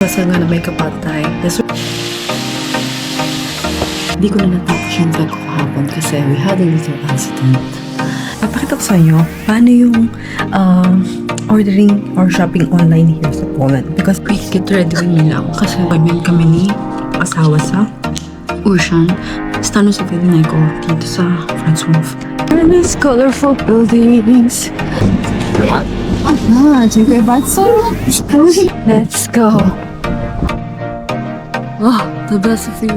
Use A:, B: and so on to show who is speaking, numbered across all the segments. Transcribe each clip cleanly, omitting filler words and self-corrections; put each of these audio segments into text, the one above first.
A: Kasi nga na may kapatay. Hindi ko na natapos yung vlog ko kahapon kasi we had a little accident. Napakita ko sa inyo paano yung ordering or shopping online here sa Poland. Because we get ready nila ako kasi appointment kami ni asawa sa Ocean. Stano sa video ko dito sa Franzhof. Nice colorful buildings. Dziękuję bardzo. Let's go. Oh, the best of you.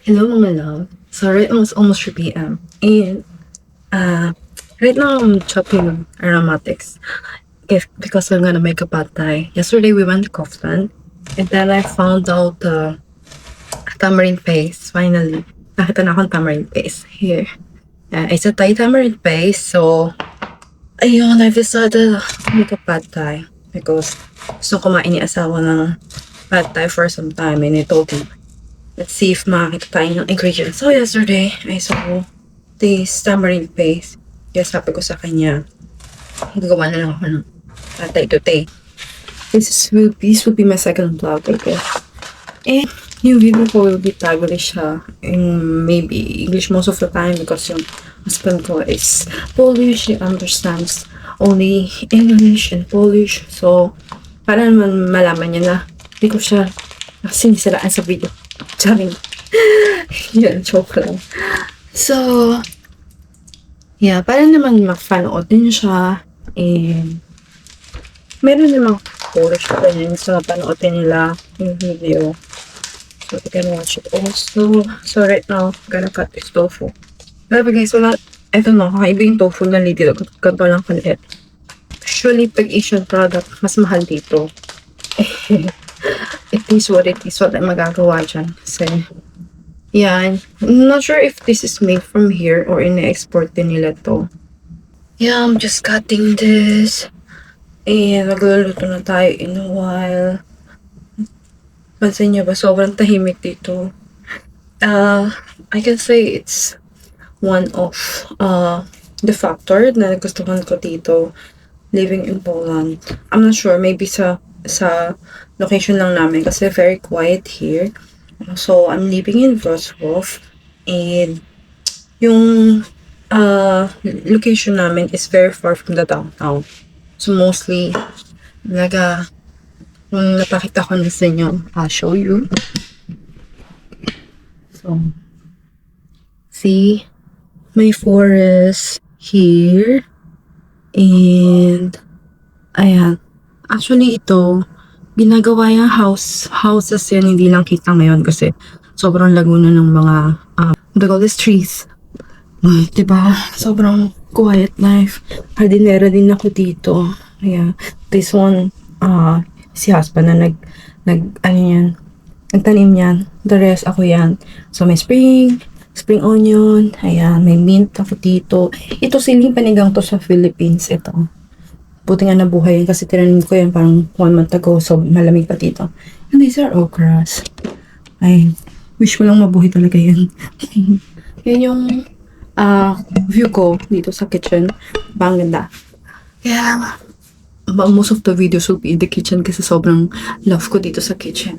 A: Hello mga love. So right now it's almost 3 p.m. And right now I'm chopping aromatics because I'm gonna make a pad thai. Yesterday we went to Koftan and then I found out tamarind paste. Finally, nakita na akong tamarind paste here. It's a Thai tamarind paste. So ayun, I decided to make a pad thai because gusto kumain ni asawa ng pad thai for some time and I told him let's see if makakita tayo ng ingredients. So yesterday, I saw this tamarind paste. Kaya sabi ko sa kanya, gagawa na lang ako ng patay today. This will be my second vlog, I guess. And yung video ko will be Taglish in maybe English most of the time because yung husband ko is Polish. He understands only English and Polish. So, para naman malaman niya na hindi ko siya sinisiraan sa video. Charing. Yan, joke lang. So, yeah, para naman mapanood din siya. And, meron namang Polish pa rin sa mapanood din nila yung video. So, you can watch it also. So, right now, I'm gonna cut this tofu. Pero guys, wala, eto no, kakaiba yung tofu na dito. Ganto lang kalit. Usually, pag Asian product, mas mahal dito. It is what it is. What I'm magagawa dyan. Kasi, yan. I'm not sure if this is made from here or in-export din nila to. Yeah, I'm just cutting this. And magluluto na tayo in a while. Pansin niyo ba? Sobrang tahimik dito. I can say it's one of the factor na nagustuhan ko dito living in Poland. I'm not sure. Maybe sa location lang namin kasi very quiet here. So, I'm living in Wrocław and yung location namin is very far from the downtown. So, mostly kung napakita ko na sa inyo, I'll show you. So, see, may forest here and ayan. Actually, ito, ginagawa yung houses yan, hindi lang kita ngayon kasi sobrang laguna ng mga, the trees. Diba? Sobrang quiet life. Hardinera din ako dito. Yeah. This one, si husband na nagtanim yan. The rest, ako yan. So, may spring onion, ayan, may mint ako dito. Ito, siling panigang to sa Philippines, ito. Buti nga nabuhay kasi tinanim ko yan parang 1 month ago. So, malamig pa dito. And these are okras. Ay, wish ko lang mabuhay talaga yan. Yan yung view ko dito sa kitchen. Bang ganda. Yeah. Most of the videos will be in the kitchen kasi sobrang love ko dito sa kitchen.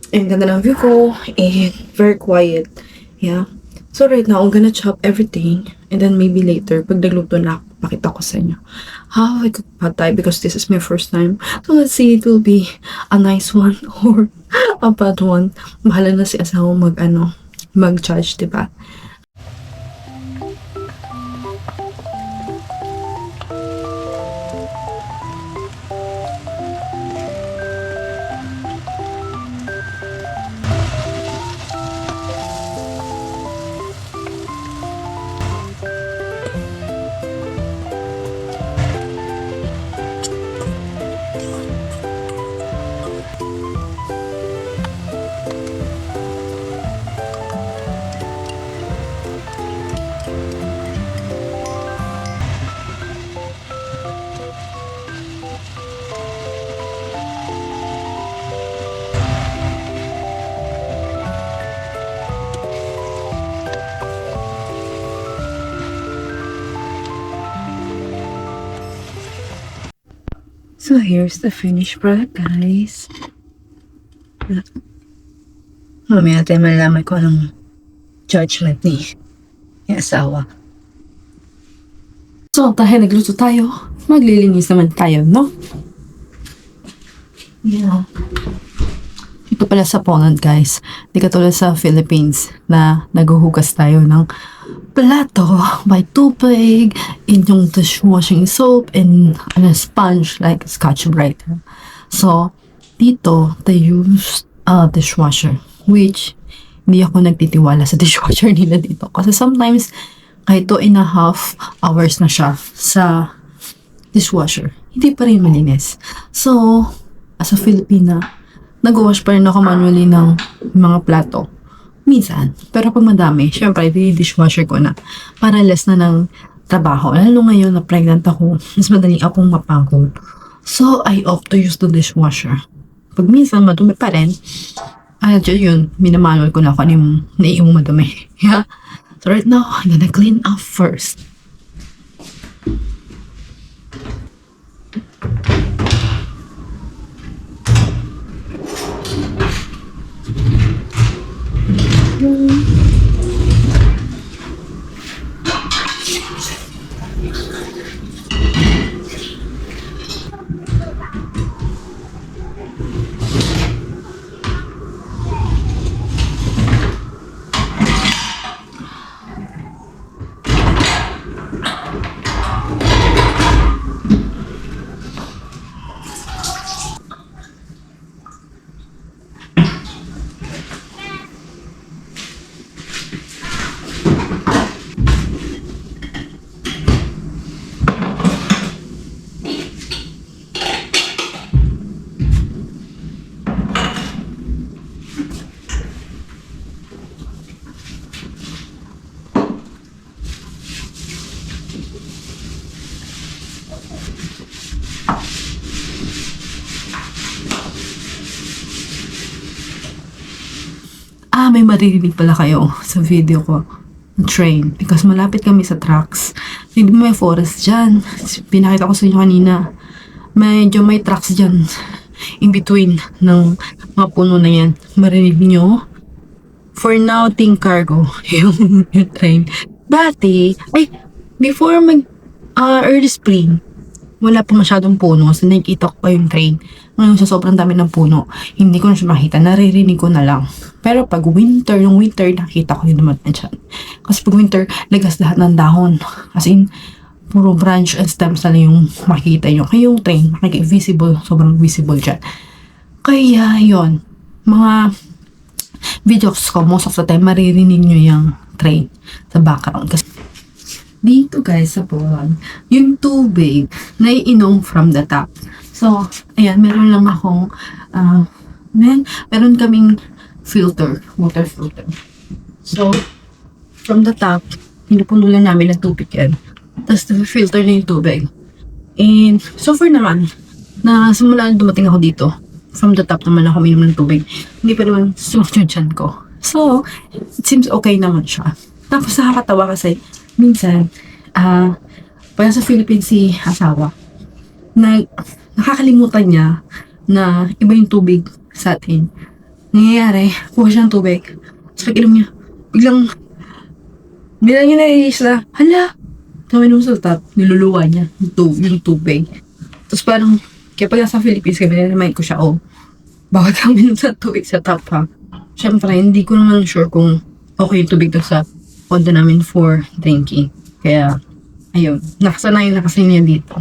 A: And ganda ng view ko. And very quiet. Yeah. So, right now, I'm gonna chop everything. And then maybe later, pag nagluto na ako, pakita ko sa inyo how I cook pad thai because this is my first time. So, let's see, it will be a nice one or a bad one. Bahala na si asawa mag-judge, diba? So here's the finished product, guys. Mamaya tayo malalaman ko anong judgment ni asawa. So, dahil nagluto tayo, maglilinis naman tayo, no? Yeah. Ito pala sa Poland, guys. Di katulad sa Philippines na naguhugas tayo ng plato by tubig, yung dishwashing soap, and a sponge like Scotch Brite. So, dito, they used a dishwasher, which hindi ako nagtitiwala sa dishwasher nila dito. Kasi sometimes, kahit 2.5 hours na siya sa dishwasher, hindi pa rin malinis. So, as a Filipina, nag-wash pa rin ako manually ng mga plato. Minsan. Pero pag madami, syempre, dishwasher ko na. Para less na ng trabaho. Lalo ngayon na pregnant ako, mas madali akong mapagod. So, I opt to use the dishwasher. Pag minsan, madumi pa rin, yun, minamanual ko na kung ano yung naiiwang madumi. Yeah? So, right now, I'm gonna clean up first. May maririnig pala kayo sa video ko. Train. Because malapit kami sa tracks. Hindi may forest dyan. Pinakita ko sa inyo kanina. Medyo may tracks dyan. In between ng mga puno na yan. Marinig nyo? For now, think cargo. yung train. Dati, before early spring, wala pa masyadong puno. So, nakikita ko pa yung train. Ngayon, sa sobrang dami ng puno, hindi ko na siya makita. Naririnig ko na lang. Pero pag winter, yung winter, nakita ko din naman na dyan. Kasi pag winter, lagas lahat ng dahon. As in, puro branch and stems na lang yung makikita nyo. Kaya yung train, visible, sobrang visible dyan. Kaya yun, mga videos ko, most of the time, maririnig nyo yung train sa background. Kasi dito guys, sa Poland, yung tubig, naiinom from the tap. So, ayan, meron lang akong, meron kaming filter, water filter. So, from the tap, pinupuno lang namin ng tubig yan. Tapos, filter na yung tubig. And, so far naman, na simula dumating ako dito, from the tap naman ako minom ng tubig. Hindi pa naman sumunod dyan ko. So, it seems okay naman siya. Tapos, nakakatawa kasi, minsan, pag sa Philippines si asawa, nakakalimutan niya na iba yung tubig sa atin. Nangyayari, kuha siya ng tubig. Sa pag-inom niya, biglang niya na-release na, hala, kami sa tap, niluluwa niya yung tubig. Tapos parang, kaya pag nasa Philippines, kaya binaramind ko siya, bawal kami nun sa tubig sa tap, ha. Siyempre, hindi ko naman sure kung okay yung tubig doon sa pondo namin for drinking. Kaya, ayun, nakasanayan na kasi niya dito.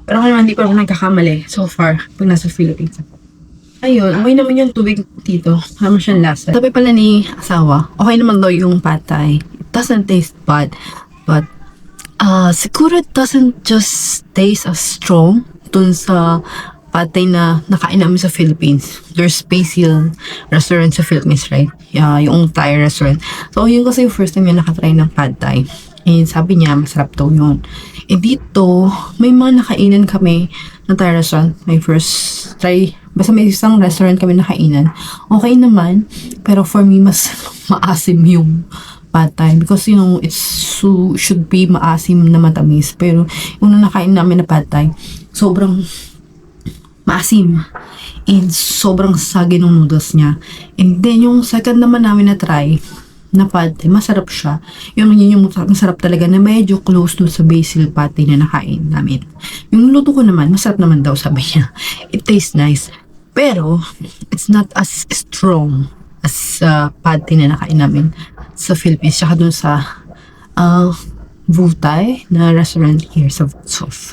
A: Pero kaya hindi ko naman nagkakamali so far pag nasa Philippines ako. Ayun, okay naman yung tubig dito. Kama siyang lasa. Sabi pala ni asawa, okay naman daw yung pad thai. It doesn't taste bad. But, siguro it doesn't just taste as strong dun sa pad thai na nakain namin sa Philippines. There's Basil restaurant sa Philippines, right? Yung Thai restaurant. So, yun kasi yung first time yung nakatry ng pad thai. And sabi niya, masarap daw yun. Eh dito, may mga nakainan kami na Thai restaurant. May first try, basta may isang restaurant kami nakainan. Okay naman, pero for me, mas maasim yung pad thai. Because, should be maasim na matamis. Pero, yung nakain namin na pad thai, sobrang maasim. And sobrang sagi ng noodles niya. And then, yung second naman namin na try, na pate, masarap siya. Yun yung masarap talaga na medyo close to sa basil pate na nakain namin. Yung luto ko naman, masarap naman daw sabi niya. It tastes nice. Pero, it's not as strong as pate na nakain namin sa Philippines. Tsaka dun sa uh, Vutay na restaurant here sa Vutsof.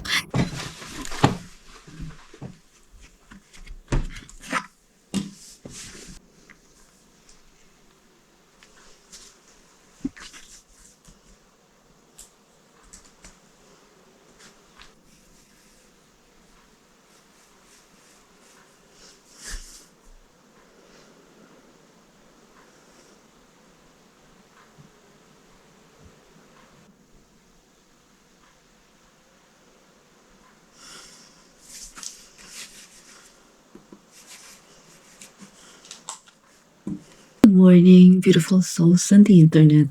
A: Good morning, beautiful souls on the internet.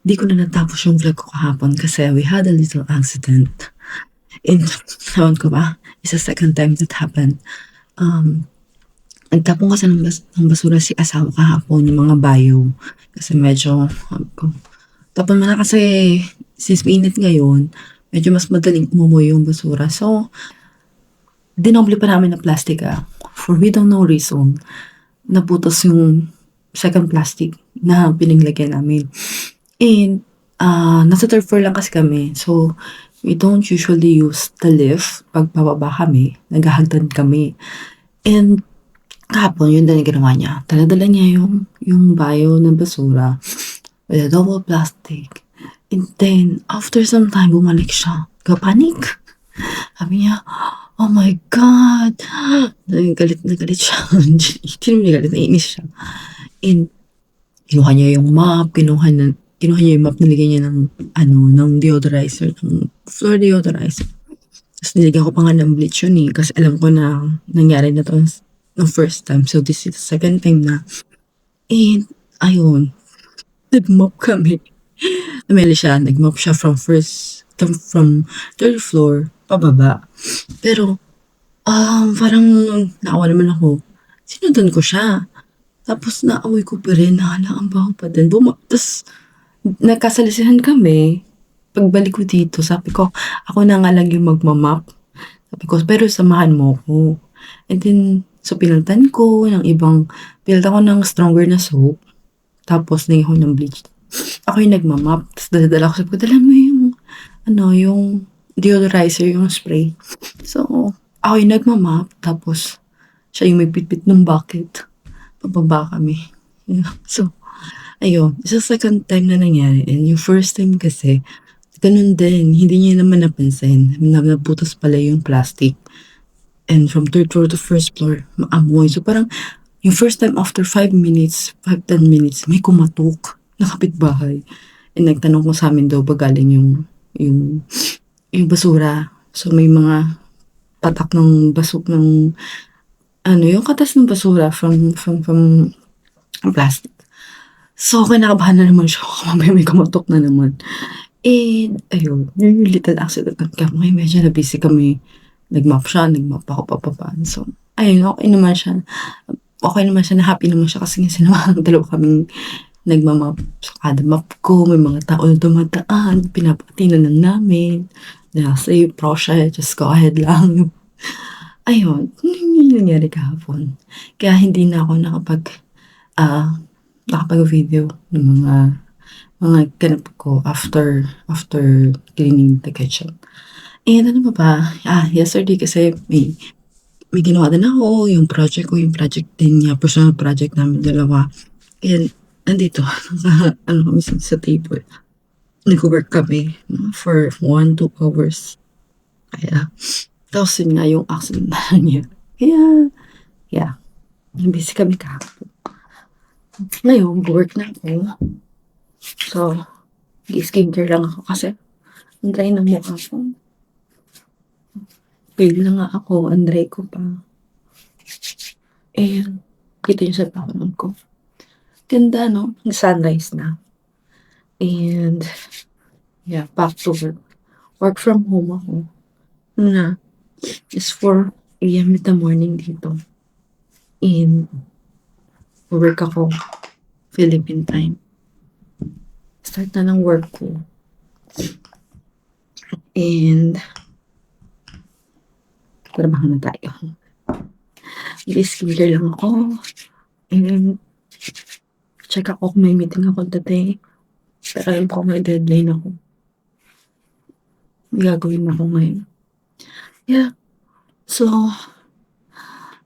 A: Hindi ko na natapos yung vlog ko kahapon kasi we had a little accident. And, ewan ko ba, it's the second time that happened. Nagtapon kasi ng basura si asawa kahapon, yung mga bayo. Kasi medyo, tapon mo na kasi, since mainit ngayon, medyo mas madaling umumoy yung basura. So, dinoble pa namin ng plastic for we don't know reason. Naputos yung second plastic na pinaglagyan namin. And, nasa third floor lang kasi kami. So, we don't usually use the lift pag pababa kami. Naghahagdan kami. And, kahapon, yun din ang ginawa niya. Dala-dala niya yung bayo ng basura with a double plastic. And then, after some time, bumalik siya. Kapanik. Sabi niya, oh my God. Galit na galit siya. Hindi galit, nainis siya. And, kinuha niya yung mop, kinuha niya yung mop, nilagay niya ng deodorizer, ng floor deodorizer. Tapos nilagyan ko pa nga ng bleach yun kasi alam ko na nangyari na to ng first time. So, this is the second time na. And, ayun, nag-mop kami. Nag-mop siya from third floor, pababa. Pero, parang naawa naman ako. Sinundan ko siya. Tapos naamoy ko pa rin, ang baho pa din. Tapos, nagkasalisihan kami. Pagbalik ko dito, sabi ko, ako na nga lang yung magmamap. Sabi ko, pero samahan mo ko. And then, so pinalitan ko ng stronger na soap. Tapos, naging ko ng bleach. Ako yung nagmamap. Tapos, dala ko, sabi ko, dala mo yung deodorizer, yung spray. So, ako yung nagmamap. Tapos, siya yung may pitpit ng bucket. Pababa kami. So, ayun. It's the second time na nangyari. And yung first time kasi, ganun din. Hindi niya naman napansin. Nabutas pala yung plastic. And from third floor to first floor, maamoy. So parang, yung first time after 5 minutes, 5-10 minutes, may kumatok na kapitbahay. And nagtanong ko sa amin daw ba galing yung basura. So may mga patak ng yung katas ng basura from plastic. So, kinakabahan na naman siya. Mamaya may kumatok na naman. And, ayun, yung little accident kami. Medyo na busy kami. Nag-mop ako papapaan. So, ayun, okay naman siya. Na happy naman siya kasi nga sinamahan dalawa kaming nagmamap. So, kada map ko, may mga tao na dumadaan. Pinapati na lang namin. Say, prosya, just go ahead lang. Ayun, yun yung nangyari kahapon. Kaya hindi na ako nakapag-video ng mga ganap ko after cleaning the kitchen. And ano ba? Yesterday kasi may ginawa din ako, yung project din niya, personal project namin dalawa. And nandito, kami sa table. Nag-work kami for 1-2 hours. Kaya, tapos yun nga yung accident na niya. Kaya, yeah. Busy kami kahapon. Ngayon, work na ako. So, skincare lang ako kasi ang dry ng mukha ko. Pale na nga ako, ang dry ko pa. And, kita yung sa background ko. Ganda, no? Sunrise na. And, yeah, back to work. Work from home ako. Is 4 AM in the morning dito. And work ako, Philippine time. Start na ng work ko. And trabaho na tayo. I-skincare lang ako. And check ako kung may meeting ako today. Pero alam ko may deadline ako. May gagawin ako ngayon. Yeah. So,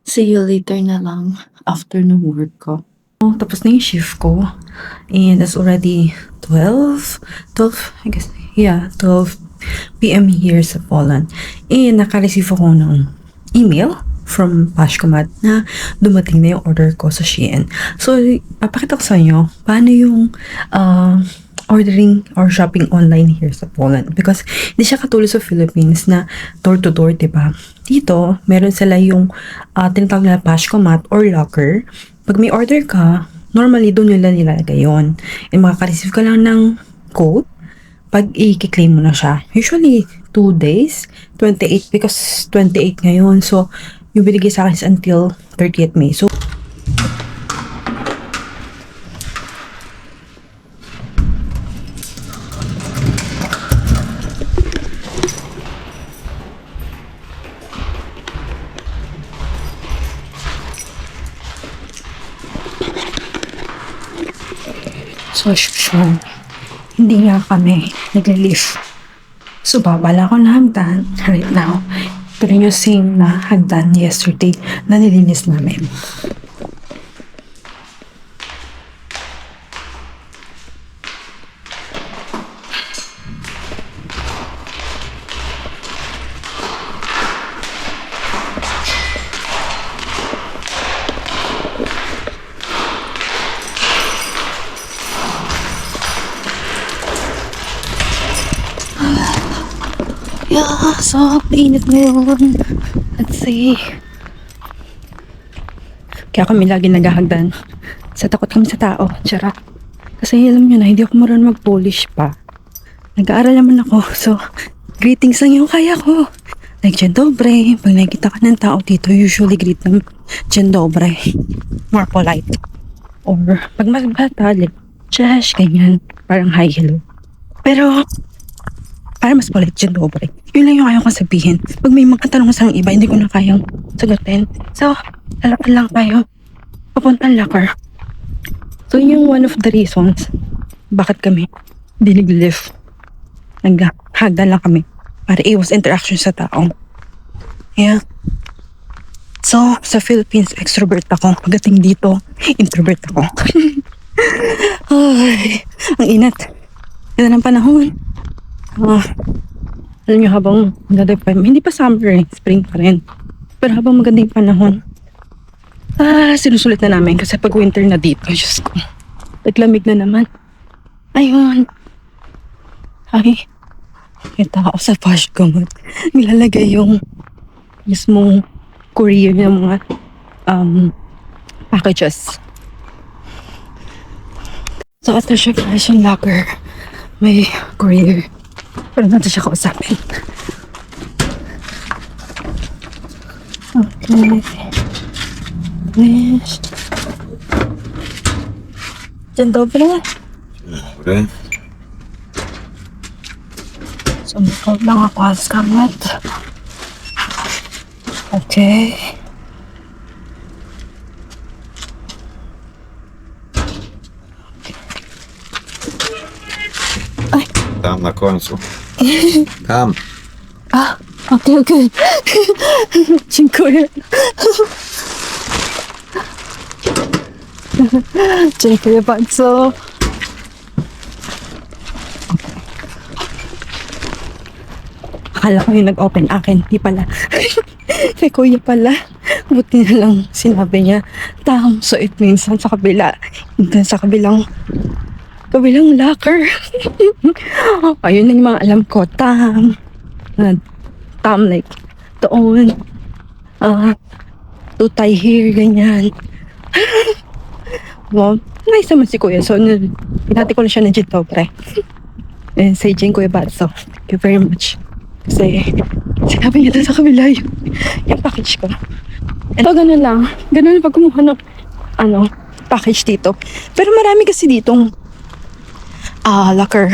A: see you later na lang after ng work ko. Tapos na yung shift ko. And it's already 12, I guess. Yeah, 12 p.m. here sa Poland. And naka-receive ako ng email from Pashkomat na dumating na yung order ko sa Shein. So, papakita ko sa inyo paano yung ordering or shopping online here sa Poland. Because hindi siya katulad sa Philippines na door-to-door, diba? Dito, meron sila yung tinatawag nila Pashkomat or locker. Pag may order ka, normally doon nila nilalagay yun. And makaka-receive ka lang ng code pag i-claim mo na siya. Usually, 2 days, 28 because 28 ngayon. So, yung binigay sa akin is until 30th May. So, sure, hindi nga kami nag-leave. So, babala ko na hagdan right now. Pero yung same na hagdan yesterday na nilinis namin. Yeah, so init ngayon. Let's see. Kaya kami lagi naghahagdan. Sa takot kami sa tao. Charot. Kasi alam nyo na, hindi ako marunong mag-Polish pa. Nag-aaral naman ako. So, greetings lang yung kaya ko. Like, dzień dobry. Pag nakikita ka ng tao dito, usually greet ng dzień dobry. More polite. Or, pag magbata, like, cześć, ganyan. Parang hi, hello. Pero, para mas polite, dzień dobry. Yun lang yung kaya kong sabihin. Pag may mga tanong sa iba, hindi ko na kayang sagutin. So, lalakad lang tayo. Papuntang locker. So, yung one of the reasons bakit kami dinig-lift. Naghagdan lang kami para iwas interaction sa tao. Yeah. So, sa Philippines, extrovert ako. Pagdating dito, introvert ako. Ay, ang inat. Ganda ng panahon. Alam nyo, habang maganda pa, hindi pa summer eh, spring pa rin. Pero habang maganda yung panahon, sinusulit na namin kasi pag winter na dito, Diyos ko, naglamig na naman. Ayun. Ay, yung tao sa Pashkomat, nilalagay yung mismong courier ng mga packages. So, at the fashion locker, may courier. Pero natin siya kausapin. Okay. Yes. Dzień dobry.
B: Dobry.
A: Sumikot lang ako as kamat. Okay.
B: Tam na końcu. Tam.
A: Okay. Dziękuję. Dziękuję bardzo. Akala ko yung nag-open akin. Di pala. Kay kuya pala. Buti na lang sinabi niya. Tam. So it means sa kabila. Hanggang sa kabilang locker. Ayun na yung mga alam ko. Tam. Tam like doon. Tutay here. Ganyan. Well, nice naman si kuya. So, pinati ko na siya ng Jitopre. And say Jen Kuya Batso. Thank you very much. Kasi Sabi niya doon sa kabila yung package ko. Ito, ganun lang. Ganun lang pag kumuha ng, package dito. Pero marami kasi ditong, locker.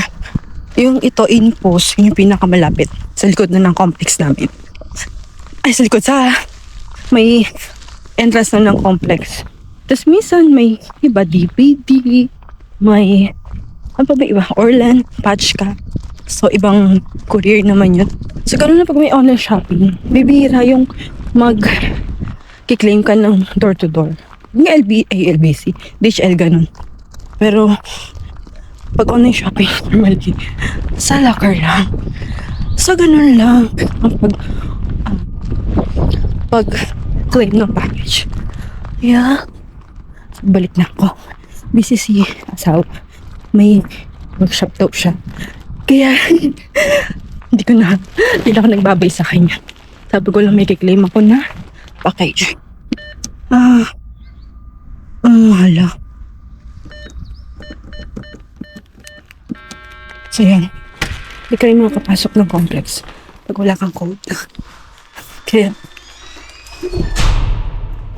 A: Yung ito, Inpost, yung pinakamalapit. Sa likod na ng complex namin. Ay, sa likod, may entrance na ng complex. Tapos minsan may iba DVD, may ano pa ba iba? Orlan, Patchka. So ibang courier naman yun. So gano'n na pag may online shopping, bibihira yung kiklaim ka ng door to door. Yung LBC, DHL ganun. Pero pag online shopping, normally, sa locker lang. So ganun lang. Pag claim ng package. Yeah. Balik na ako. Busy si asawa. May workshop daw siya. Kaya, hindi na ako nagbabay sa kanya. Sabi ko lang may kiklaim ako na package. Hala. So yan. Hindi ka rin makapasok ng complex pag wala kang code. Kaya,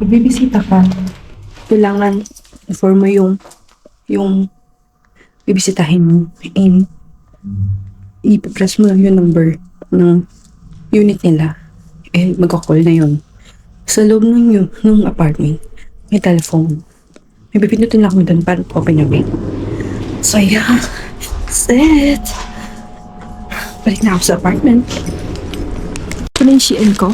A: pag bibisita ka, kailangan inform mo yung bibisitahin mo and ipipress mo lang yung number ng unit nila and magkakall na yun. Sa loob ng apartment, may telephone. May pipindutin lang mo doon para open yung gate. So yeah, that's it. Balik na ako sa apartment. Ito na yung CN ko.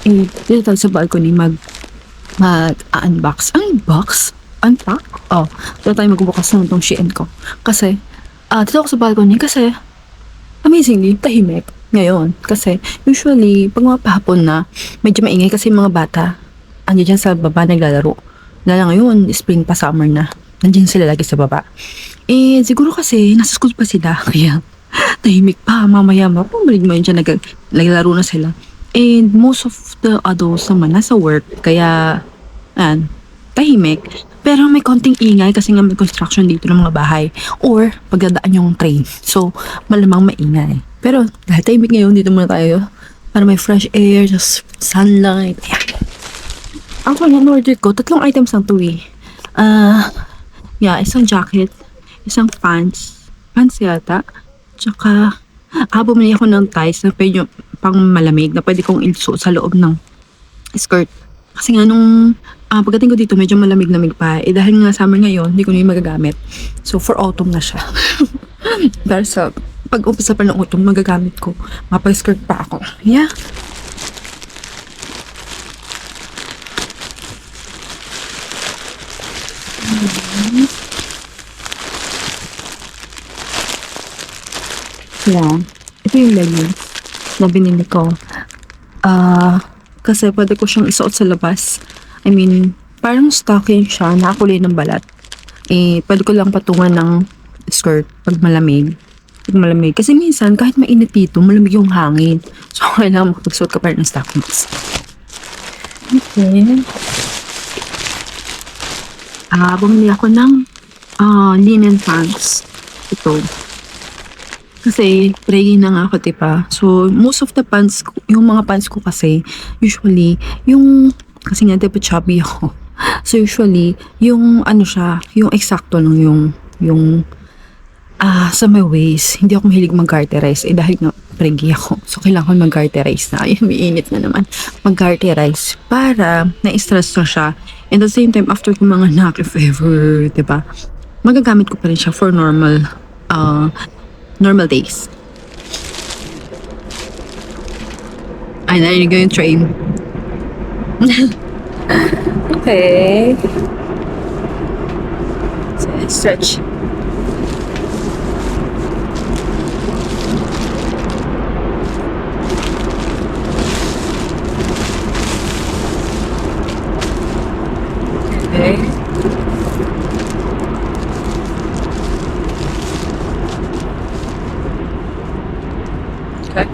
A: Dito tayo sa balcony mag-unbox. Unbox? Unpack? Oh, dito tayo magbubukas ng itong Shein ko. Kasi, dito ako sa balcony kasi, amazingly, tahimik ngayon. Kasi, usually, pag mga pahapon na, medyo maingay kasi yung mga bata, andyan dyan sa baba naglalaro. Lala ngayon, spring pa, summer na. Nandiyan sila lagi sa baba. Siguro kasi, nasa school pa sila. Kaya, tahimik pa. Mamaya, pumalik mo yun dyan, naglalaro na sila. And most of the adults naman nasa work, kaya tahimik. Pero may konting ingay kasi nga may construction dito ng mga bahay or pagdadaan yung train. So, malamang maingay. Pero dahil tahimik ngayon, dito muna tayo para may fresh air, just sunlight. Ayan. Ako yan, order ko. 3 items lang to eh. Isang jacket, isang pants yata, tsaka bumili ako ng ties na pwede pang malamig na pwede kong isuot sa loob ng skirt. Kasi nga nung pagdating ko dito medyo malamig-lamig pa. Dahil nga summer ngayon, hindi ko na yung magagamit. So for autumn na siya. Pero sa pag-umpisa pa ng autumn, magagamit ko. Mapag-skirt pa ako. Yeah. Yeah. Ito yung leggings na binili ko. Kasi pwede ko siyang isuot sa labas. I mean, parang stocking siya, nakakulay ng balat. Pwede ko lang patungan ng skirt pag malamig. Kasi minsan, kahit mainit dito, malamig yung hangin. So, kailangan makapagsuot ka pa rin ng stockings. Okay. Bumili ako ng linen pants. Ito. Kasi, praying na nga ako, diba? So, most of the pants, yung mga pants ko kasi, usually, kasi nga, diba, chubby ako. So, usually, yung yung eksakto lang yung sa my waist, hindi ako mahilig mag-garterize. Dahil nga, pregi ako. So, kailangan ko mag-garterize na. Ay, may init na naman. Mag-garterize para na-stress na siya. And at the same time, after ko mga anak, if ever, diba, magagamit ko pa rin siya for normal days. Ay, narinig ko yung train. Okay. So, stretch. Okay. Okay.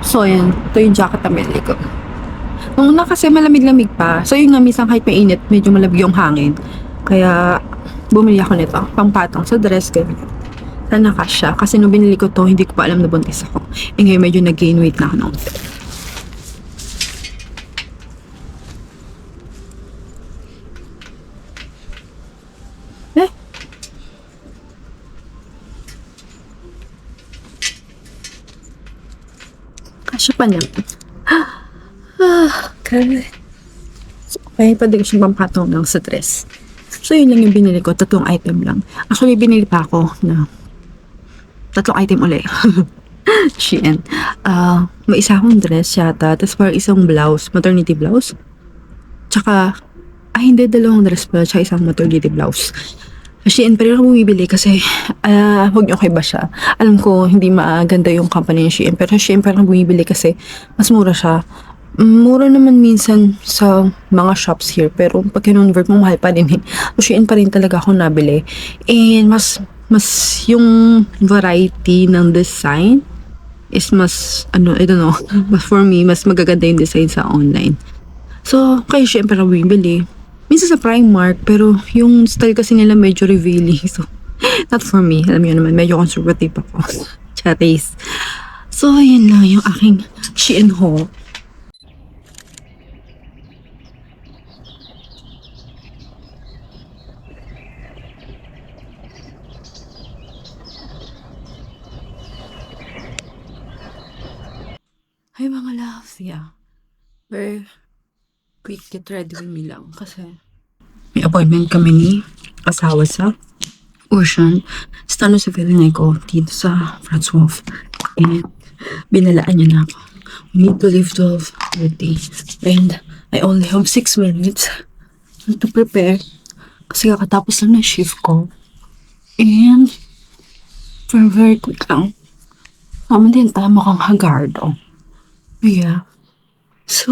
A: So, yan. Ito yung jacket na binili ko. Nung una kasi malamig-lamig pa. So, yun nga, minsan kahit mainit, medyo malamig yung hangin. Kaya, bumili ako nito. Pampatong sa dress, ganyan. Sana kasya. Kasi nung binili ko to, hindi ko pa alam na buntis ako. Eh ngayon medyo nag-gain weight na ako ng unti. Eh? Kasya pa naman. Okay. Okay, pwede ko siyang pampatong ng stress. So, yun lang yung binili ko. 3 item lang. Actually, binili pa ako na 3 item ulit. Shein. May isa akong dress yata. Tapos parang isang blouse. Maternity blouse. Tsaka, hindi, 2 dress pala. Tsaka isang maternity blouse. Shein, pero ako bumibili kasi, huwag niyo okay ba siya? Alam ko, hindi maganda yung company ng Shein. Pero Shein, parang bumibili kasi, mas mura siya. Mura naman minsan sa mga shops here, pero pag kinonvert mo, mahal pa din eh. So, Shein pa rin talaga ako nabili. And mas yung variety ng design is mas, I don't know, for me, mas magaganda yung design sa online. So, kaya Shein parang bumibili. Minsan sa Primark, pero yung style kasi nila medyo revealing. So, not for me. Alam niyo naman, medyo conservative ako. Charis. So, yun lang yung aking Shein haul. Hi mga loves, yeah. Very quick get ready with me lang kasi may appointment kami ni asawa sa Ocean. Stano sa feeling ko dito sa Franzhof. And binalaan niya na ako. We need to leave 12:30 and I only have 6 minutes to prepare kasi kakatapos lang ng shift ko. And very quick lang. Tama din tayo mukhang hagardo. Yeah. So,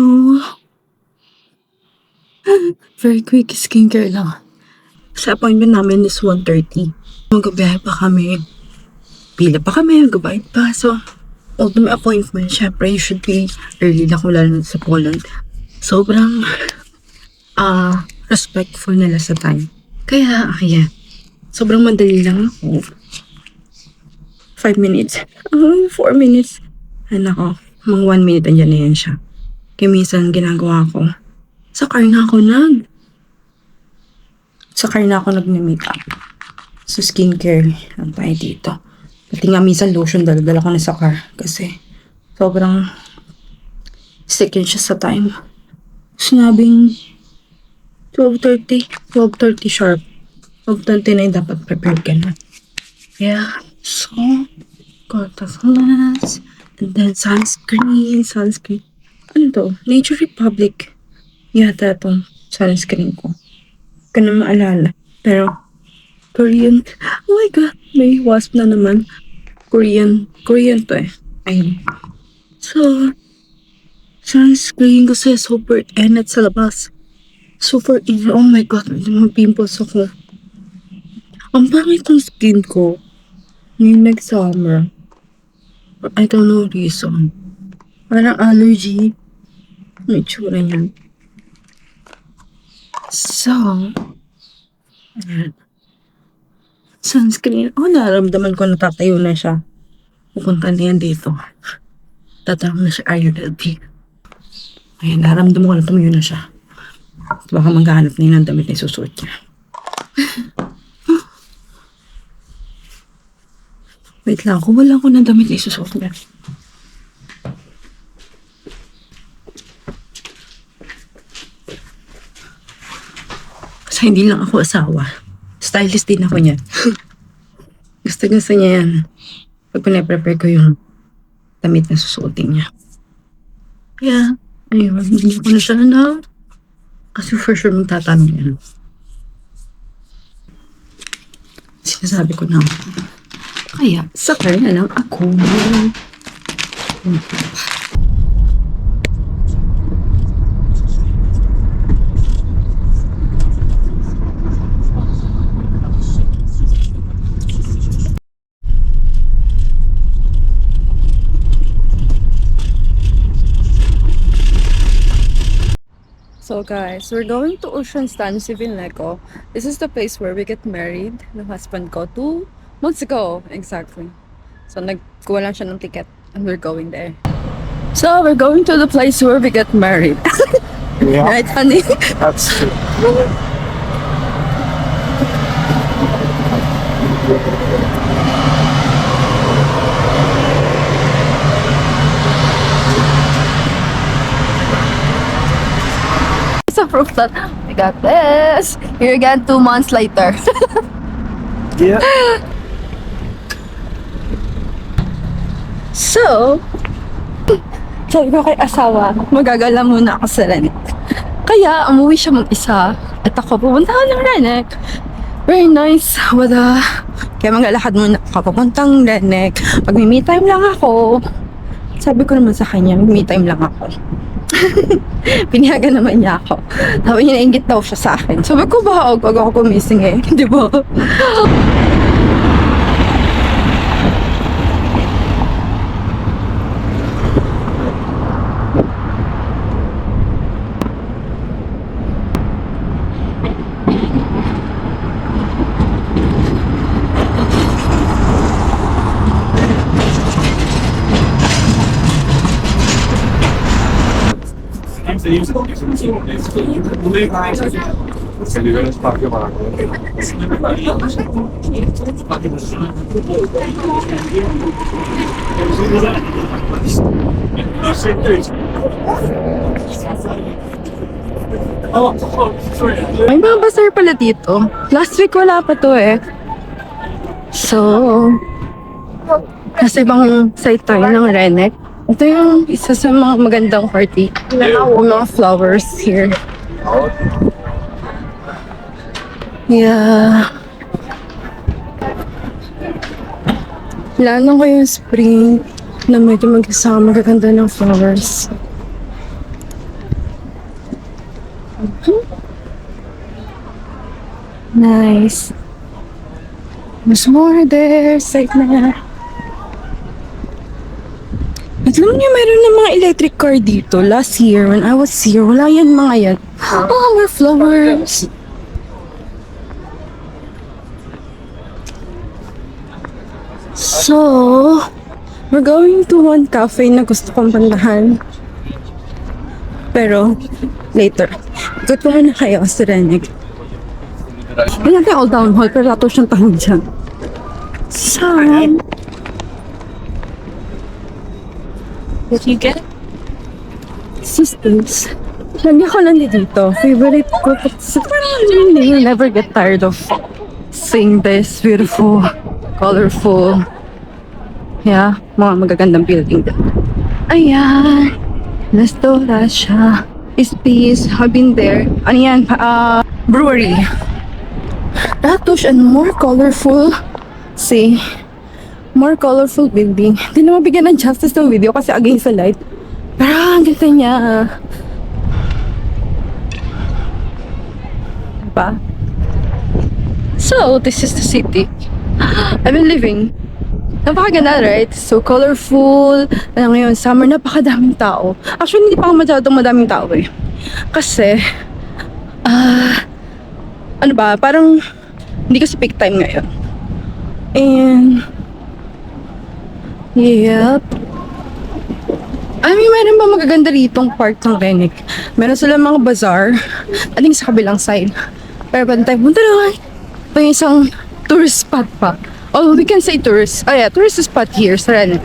A: very quick skincare lang. Sa appointment namin is 1:30. Magbabiyahe pa kami. Pila pa kami, magbabayad pa. So, although may appointment, syempre, you should be early na kung lalo sa Poland. Sobrang, respectful nila sa time. Kaya, sobrang madali lang ako. 5 minutes. 4 minutes. Ano ako, mga 1 minute, andyan na yan siya. Kaya minsan ginagawa ko, sakar na ako nag-makeup. So, skincare lang tayo dito. Pati nga minsan lotion, dala ko na sa car. Kasi, sobrang sick yun siya sa time. Sinabing 12:30 sharp. 12:29 dapat prepared ka na. Yeah. So, got the glass. And then sunscreen. Ano to? Nature Republic. Yata itong sunscreen ko. Hindi ko na maalala. Pero, Korean. Oh my God. May wasp na naman. Korean to eh. Ayun. So, sunscreen kasi super init sa labas. Super init. Oh my God. May mga pimples ako. Ang pangit ng skin ko. Ngayon nag-summer. I don't know reason. Parang allergy. May tsura niyan. So, ayan. Sunscreen. Nararamdaman ko natatayo na siya. Pupunta na yan dito. Tatawag na siya IRLP. Ayan, nararamdaman ko na tumayo na siya. Baka maghanap na yun ng damit na isusuot niya. Wait lang, kung wala ko ng damit na isusuot niya. Kasi hindi lang ako asawa. Stylist din ako niya. Gusto niya yan. Pag pinaprepare ko yung damit na susuotin niya. Kaya, ayun, hindi ko na siya na. Kasi for sure magtatanong yan. Sinasabi ko na. Kaya, sakay na lang ako. So guys, we're going to Ocean Stanley Civil Neco. This is the place where we get married, ng husband ko, 2 Months ago, exactly. So, nagkuha lang siya ng ticket and we're going there. So, we're going to the place where we get married.
B: Yeah,
A: Right, honey?
B: that's true.
A: It's a proof that we got this. Here again, 2 months later.
B: Yeah.
A: So, sabi ko kay asawa, magagala muna ako sa Renek. Kaya, umuwi siya mag-isa. At ako, pupunta ako ng Renek. Very nice weather. Kaya maglalakad muna ako, papuntang Renek. Pag may me time lang ako, sabi ko naman sa kanya, may me time lang ako. Pinayagan naman niya ako. Sabi niya, nainggit daw siya sa akin. Sabi ko, ba, wag ako gumising eh. Di ba? May mga bazaar pala dito. Last week wala pa to eh. So, nasa ibang side tayo ng Renek. Ito yung isa sa mga magandang party. Yung mga flowers here. Yeah. Lalo ko yung spring na medyo magkasama magaganda ng flowers. Nice. There's more there. Side na. At alam niyo, meron na mga electric car dito. Last year, when I was here, wala yan mga yan. Oh, more flowers. So, we're going to one cafe na gusto kong puntahan. Pero, later. Ikot ko muna kayo sa Renek. May natin all down hall, pero lato siyang tahan dyan. So, what you get? Sisters. Lagi ko lang dito. Favorite ko. You never get tired of seeing this beautiful, colorful, yeah, mga magagandang building. Ayan. Restaurant siya. Is peace. I've been there. Ano yan? Brewery. Ratush and more colorful. See? More colorful building. Hindi na mabigyan ng justice ng video kasi against the light. Pero ang ganda niya. Diba? So, this is the city. I've been living. Napakaganda, right? So colorful. Ngayon, summer, napakadaming tao. Actually, hindi pa ako masyadong madaming tao eh. Kasi, ano ba, parang hindi kasi peak time ngayon. And, yep. I mean, meron ba magaganda ritong park ng Renek? Meron sila mga bazaar. I think sa kabilang side. Pero bantay, punta naman. Ito yung isang tourist spot pa. Oh, we can say tourist. Oh yeah, tourist spot here sa Renek.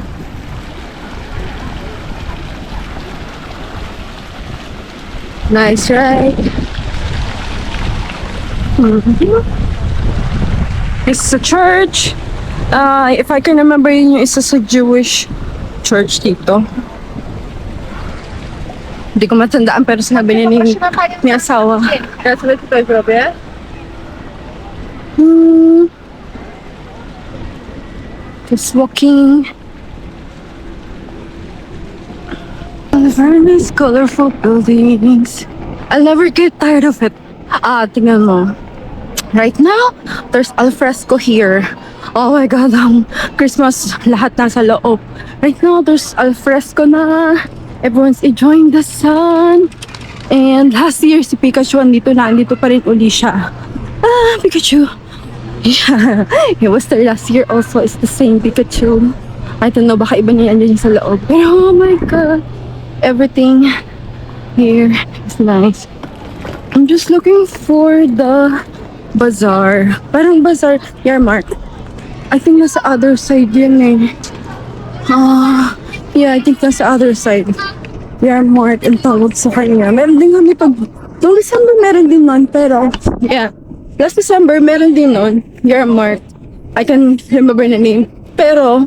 A: Nice, right? This is a church. If I can remember, yun yung isa sa Jewish church dito. Hindi ko matandaan pero sinabi niya ni asawa. Kaya sabi ko tayo, grabe. Just walking. Very nice, colorful buildings. I'll never get tired of it. Tingnan mo. Right now, there's alfresco here. Oh my God, Christmas, lahat nasa loob. Right now, there's alfresco na. Everyone's enjoying the sun. And last year, si Pikachu andito pa rin uli siya. Pikachu. Yeah, it was there last year also. It's the same Pikachu. I don't know, baka iba niya yan sa loob. Pero oh my god, everything here is nice. I'm just looking for the bazaar. Parang bazaar, Yarmark. I think nasa other side yun eh. Yeah, I think nasa other side. Yarmark ang tawag sa kanya. Meron din kami pag... Noong December meron din nun, pero... Yeah. Last December meron din nun. Yarmark. I can remember the name. Pero...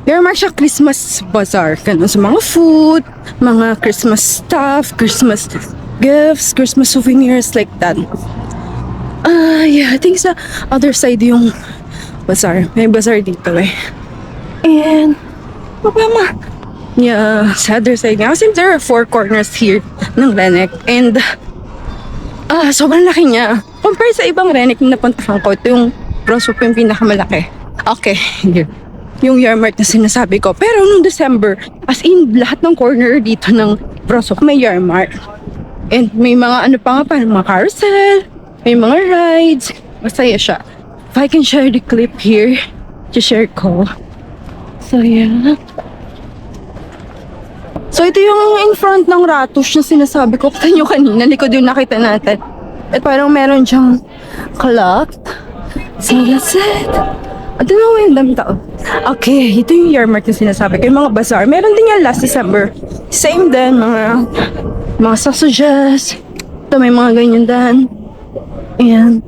A: Yarmark siya Christmas bazaar. Ganun sa mga food, mga Christmas stuff, Christmas gifts, Christmas souvenirs, like that. Yeah, I think sa other side yung bazaar. May bazaar dito eh. And... Mama. Yeah, sa other side nga. Kasi there are 4 corners here ng Renek. And, sobrang laki niya. Compare sa ibang Renek na napuntahan ko, ito yung Roswell yung pinakamalaki. Okay, yun. Yung Yarmark na sinasabi ko. Pero nung December, as in, lahat ng corner dito ng Roswell may Yarmark. And may mga ano pa nga, parang mga carousel, may mga rides. Masaya siya. If I can share the clip here, share ko. So, yeah. So, ito yung in front ng Ratush na sinasabi ko. Kita nyo kanina, likod yung nakita natin. At parang meron siyang clock. So, that's it. I don't know yung dami tao. Okay, ito yung Yarmark na sinasabi ko. Yung mga bazaar. Meron din yan last December. Same din, mga sausages. Ito, may mga ganyan din. Ayan.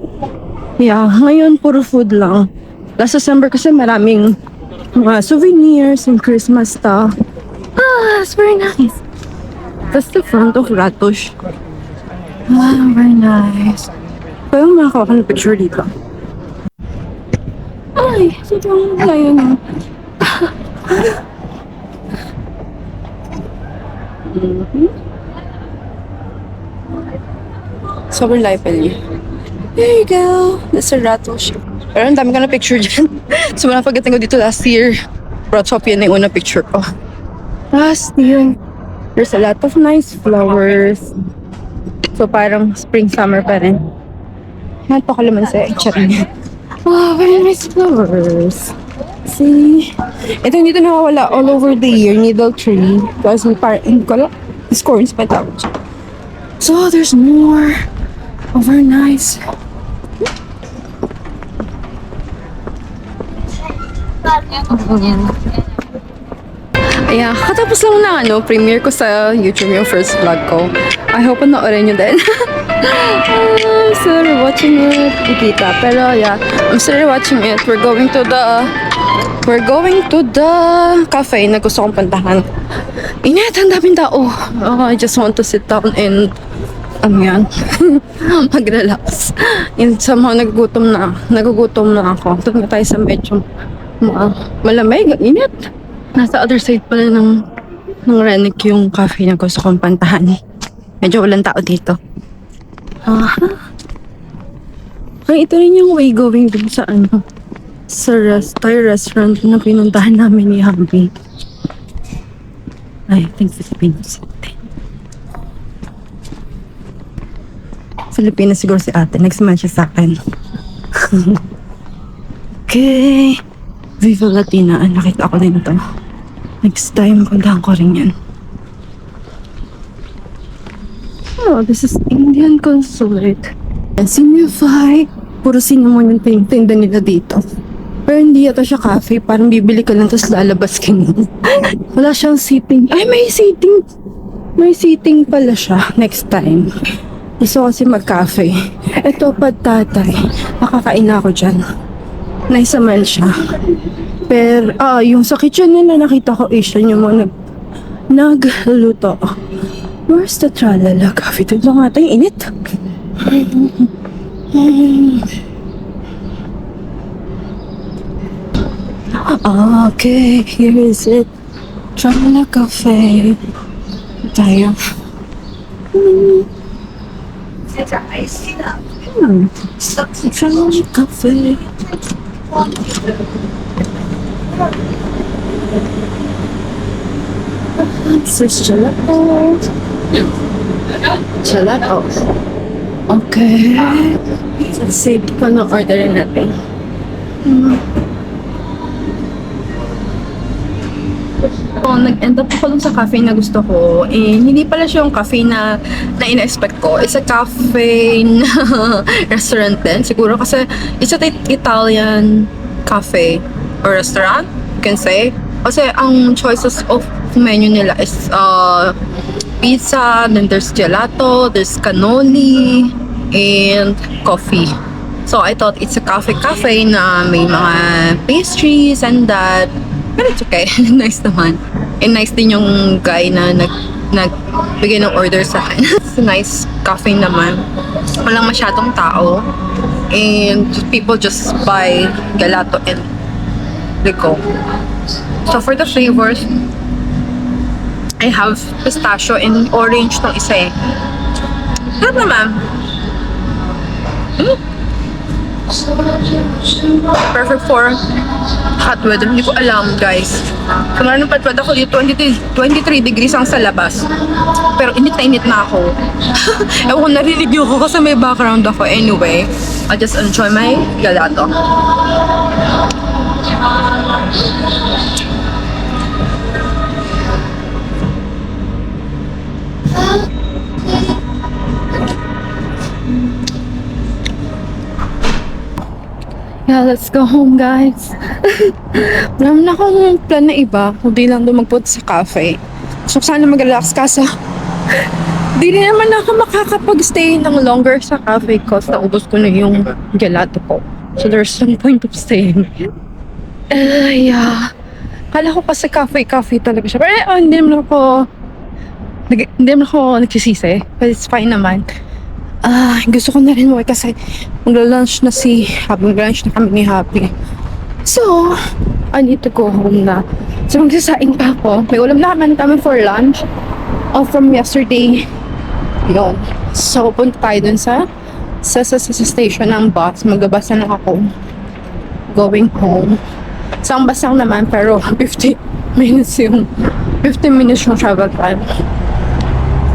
A: Yeah, ngayon puro food lang. Last December kasi maraming mga souvenirs and Christmas stuff. It's very nice. That's the front of Ratush. Very nice. Pwede mo makakuha ng picture dito. Ay, sobrang layo na. Sobrang layo pa niya. There you go. That's a Ratush. Pero ang dami ka na picture dyan. So, wala pagdating ko dito last year. Ratush yan na yung unang picture ko. Last year, there's a lot of nice flowers. So, parang spring, summer pa rin. Napakalaman sa itsura niya. Wow, very nice flowers. See? Ito dito nakawala all over the year, needle tree. Kasi parang, hindi ko alam, scorns pa tawag siya. So, there's more. Oh, very nice. Ayan, katapos lang na premiere ko sa YouTube yung first vlog ko. I hope panoorin nyo din. I'm still watching it, ikita. Pero yeah, I'm still watching it. We're going to the cafe na gusto kong puntahan. Init, ang daming tao. I just want to sit down and mag-relax. And somehow nagugutom na ako. Doon na tayo sa medyo malamig, init. Nasa other side pala ng Renek yung cafe na gusto kong pantahan. Medyo walang tao dito. Ay, ito rin yung way going dun sa Thai restaurant na pinuntahan namin ni Hambi. I think Filipinos. Filipinas siguro si ate. Nag-smash siya sa akin. Okay. Viva Latina. Nakita ko din ito. Next time, puntahan ko rin yan. Oh, this is Indian Consulate. And Signify. Puro cinnamon yung tinda nila dito. Pero hindi yata siya cafe. Parang bibili ka lang tapos lalabas ka na. Wala siyang seating. Ay, may seating. May seating pala siya next time. Gusto kasi mag-cafe. Ito, Padtatay. Nakakain ako dyan. Nice naman siya. Pero, yung sa kitchen nila nakita ko Asian yung mga nagluto. Where's the Tralala Cafe? Ito nga tayo, init. Okay, here is it. Tralala Cafe. Tayo. Tralala Cafe. This is gelato. Gelato. Okay. Let's see kung ano orderin natin. Oh, nag-end up ako dun sa cafe na gusto ko. Eh, hindi pala siya yung cafe na ina-expect ko. It's a cafe na restaurant din. Siguro kasi it's an Italian cafe or restaurant, you can say. Kasi ang choices of menu nila is pizza, then there's gelato, there's cannoli, and coffee. So I thought it's a cafe na may mga pastries and that. But it's okay. Nice naman. And nice din yung guy na nagbigay ng order sa akin. It's a nice cafe naman. Walang masyadong tao. And people just buy gelato and liko. So for the flavors, I have pistachio and orange tong isa eh. Sarap naman. Perfect for hot weather. Hindi ko alam, guys. Kumara ng patwad ako dito, 23 degrees ang sa labas. Pero init na ako. Ewan ko, narinig niyo ko kasi may background ako. Anyway, I just enjoy my gelato. Yeah, let's go home, guys. Wala na akong plan na iba, kundi lang doon magpunta sa cafe. So, sana mag-relax kaso di rin naman ako makakapag-stay ng longer sa cafe ko. Naubos ko na yung gelato ko. So, there's some point of staying. Yeah. Kala ko kasi cafe talaga siya. Pero hindi naman ako nagsisisi. But it's fine naman. Gusto ko na rin mo kasi magla-lunch na si Happy. Mag-lunch na kami ni Happy. So, I need to go home na. So, magsasaing pa ako. May ulam na kami for lunch. From yesterday. Yun. So, punta tayo dun sa station ng bus. Mag-bus na lang ako. Going home. Isang bus lang naman, pero 15 minutes yung travel time.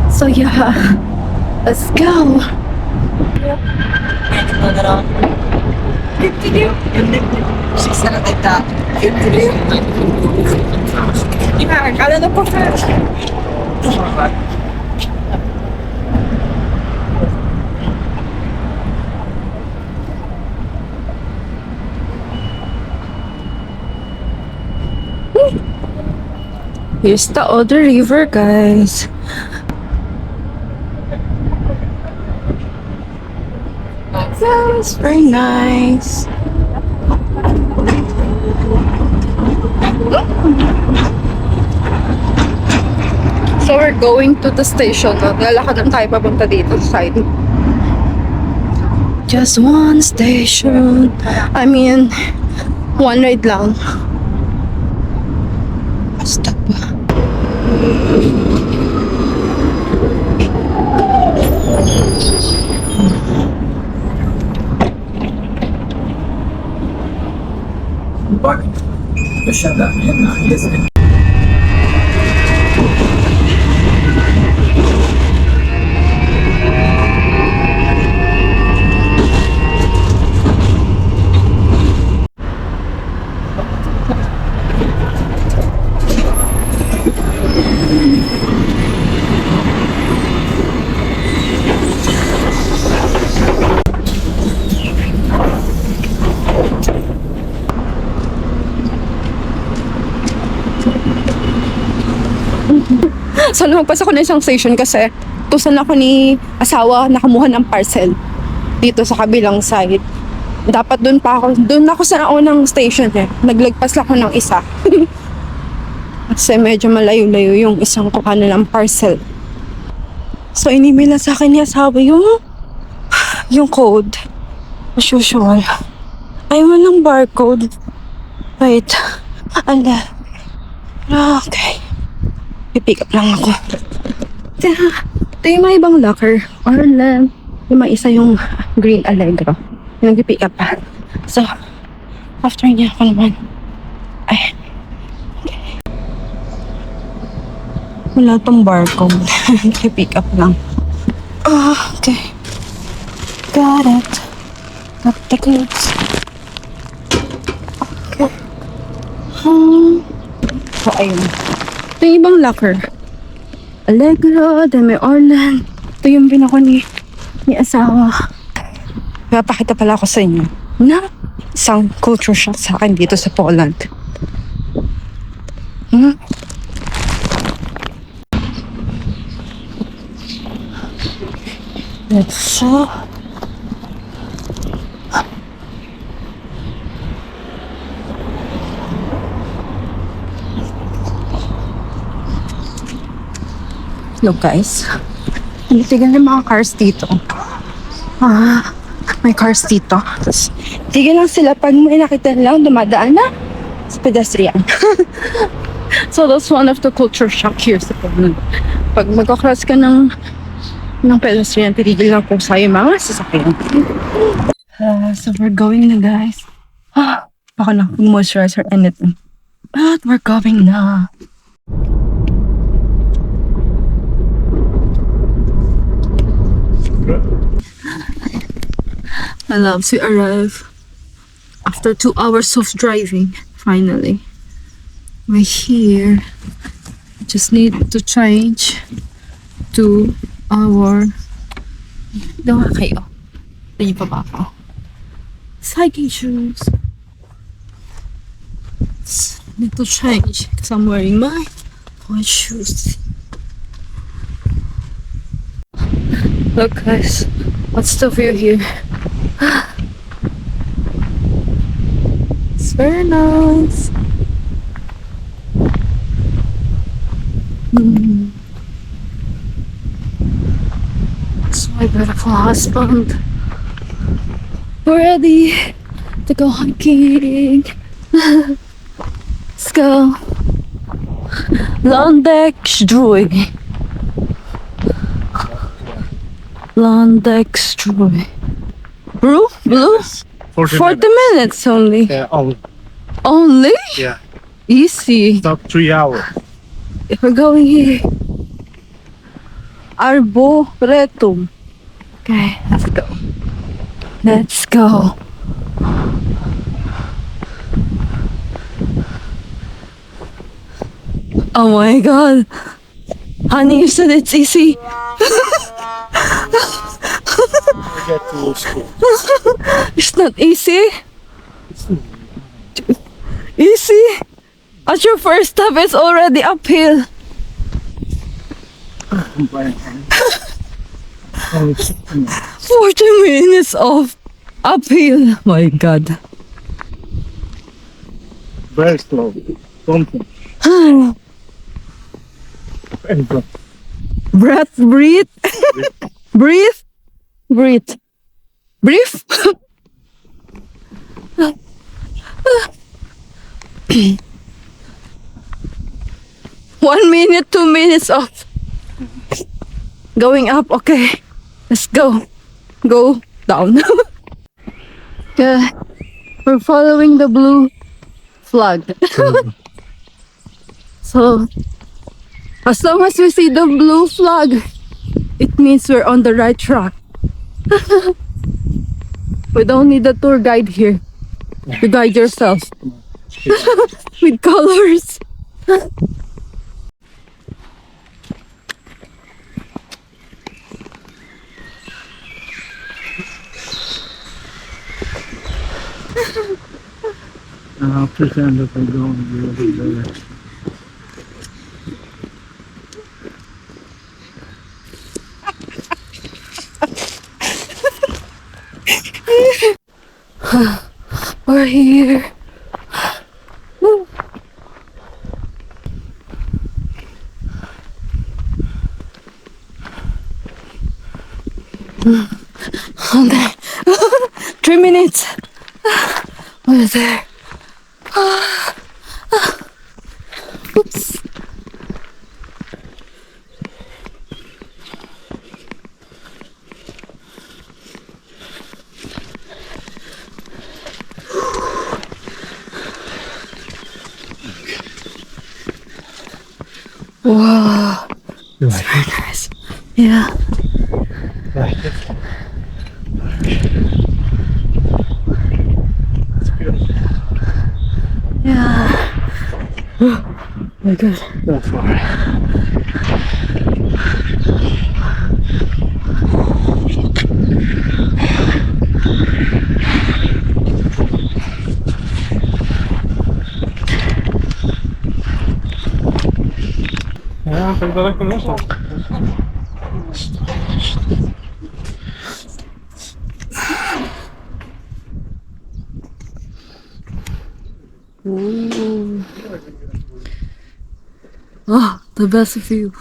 A: So, yeah. Let's go! Kala na po ka. Here's the other river, guys. Sounds very nice. So we're going to the station. Lalakad lang tayo papunta dito sa side. Just one station. I mean, one ride lang. Basta ba?
B: Bak. Dışarıda hemen gezin.
A: So, lumagpas ako na isang station kasi tusan ako ni asawa nakamuha ng parcel dito sa kabilang side. Dapat doon ako sa unang station eh. Naglagpas lang ako ng isa. Kasi medyo malayo-layo yung isang kuhanan ng parcel. So, inimila sa akin ni asawa yung code. As usual. Ay, walang barcode. Wait. Ala. Okay. Pipick up lang ako. Ito yung mga ibang locker. Or yung may isa yung green Allegro. Yung nag-pick up pa. So, after niya ako naman. Ay. Okay. Wala tong barcode. Pick up lang. Okay. Got it. Got the goods. Okay. So, ayun. Ito yung ibang locker. Allegro, Demi Orlan. Ito yung binako ni asawa. Napakita pala ako sa inyo na isang culture shock sa akin dito sa Poland. Let's see. Look guys, tignan yung mga cars dito. May cars dito. Tapos, tigil lang sila pag may nakita lang dumadaan na sa pedestrian. So that's one of the culture shock here sa Poland. Pag magkakross ka ng pedestrian, titigil lang po sa'yo mga sasakyan. So we're going na guys. Baka na moisturize or anything. But we're going na. My loves, we arrive after 2 hours of driving. Finally, we're here. Just need to change to our. Daw kayo. Tingin pa ba ako? Hiking shoes. Need to change because I'm wearing my white shoes. Look, guys, what's the view here? It's very nice. It's my beautiful husband. We're ready to go hiking. Let's go. Landexdroy. Landexdroy. Blue? 40 minutes only.
C: Yeah,
A: Only?
C: yeah.
A: Easy.
C: Stop 3 hours.
A: If we're going here. Arboretum. Okay, let's go. Let's go. Oh my god. Honey, you said it's easy.
C: Get to school.
A: It's not easy. Easy? At your first stop, it's already uphill. 40 minutes of uphill. My god.
C: Very slow. Something. Very slow.
A: Breath, breathe. Breathe. Breathe. Breathe. 1 minute, 2 minutes off. Going up, okay. Let's go. Go down. Yeah. We're following the blue flag. So, as long as we see the blue flag, it means we're on the right track. We don't need a tour guide here. You guide yourself. With colors.
C: I'll pretend that I don't the other direction.
A: We're here. Woo. Okay. 3 minutes. We're there. Oops. Wow.
C: You like it?
A: Nice. Yeah.
C: Like it?
A: Yeah. Oh my god.
C: So far. Ja, как далеко нужно?
A: Oh, the best view.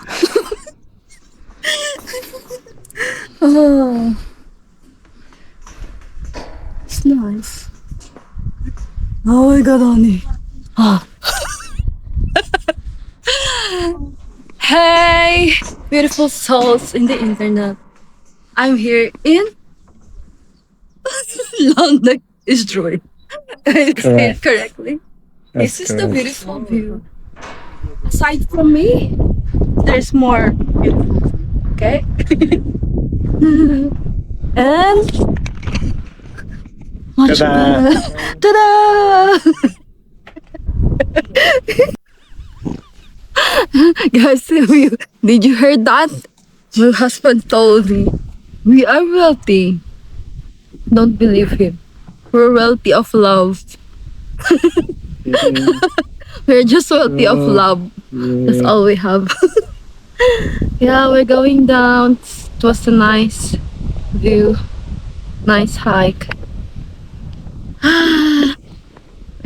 A: Oh, it's nice. Oh my god, honey. Oh. Hey, beautiful souls in the internet. I'm here in London, Israel. I say it correctly. This is the beautiful view. Aside from me, there's more beautiful. Okay? And much
C: Ta-da!
A: better. Ta-da! Guys, did you hear that? My husband told me we are wealthy. Don't believe him. We're wealthy of love. We're just wealthy of love. That's all we have. Yeah, we're going down. It was a nice view. Nice hike. We're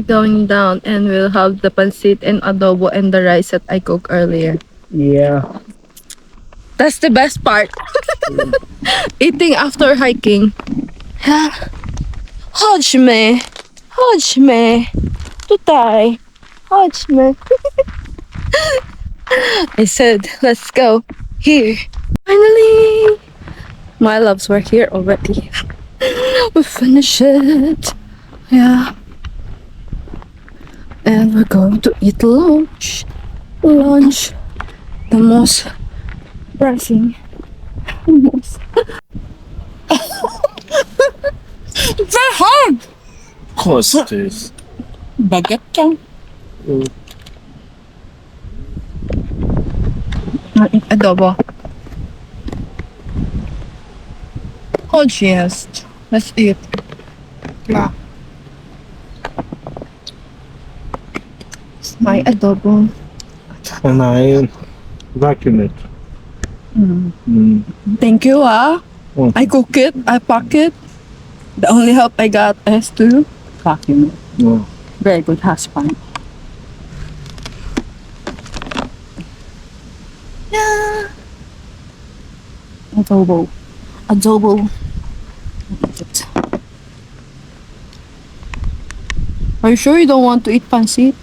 A: going down and we'll have the pancit and adobo and the rice that I cooked earlier.
C: Yeah.
A: That's the best part. Eating after hiking. Yeah. Hodge me. Hodge me. Tutay. Hodge me. I said, let's go. Here. Finally. My loves were here already. We finished it. Yeah. And we're going to eat lunch. Lunch. The most pressing. Most. Very hard.
C: Of course it is.
A: Baguette lang.
C: Mm.
A: Adobo. Oh, yes. Let's eat. Yeah. It's my adobo.
C: And I vacuum it.
A: Thank you, ah.
C: Mm.
A: I cook it, I pack it. The only help I got is to vacuum it.
C: Yeah.
A: Very good husband. Yeah. Adobo. Adobo. Are you sure you don't want to eat pancit?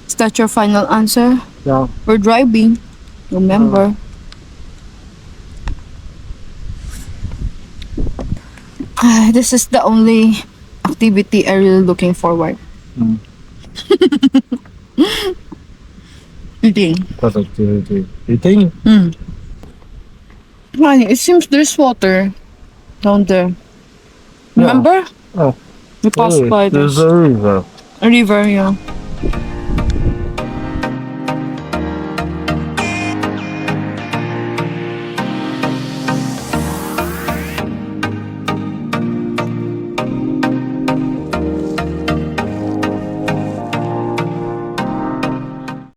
A: Is that your final answer?
C: Yeah.
A: We're driving. Remember. This is the only activity I'm really looking forward.
C: Mm.
A: Eating.
C: What activity? Eating?
A: Honey, it seems there's water down there. Remember?
C: Oh.
A: We passed by
C: There's
A: this
C: a river.
A: river, yeah.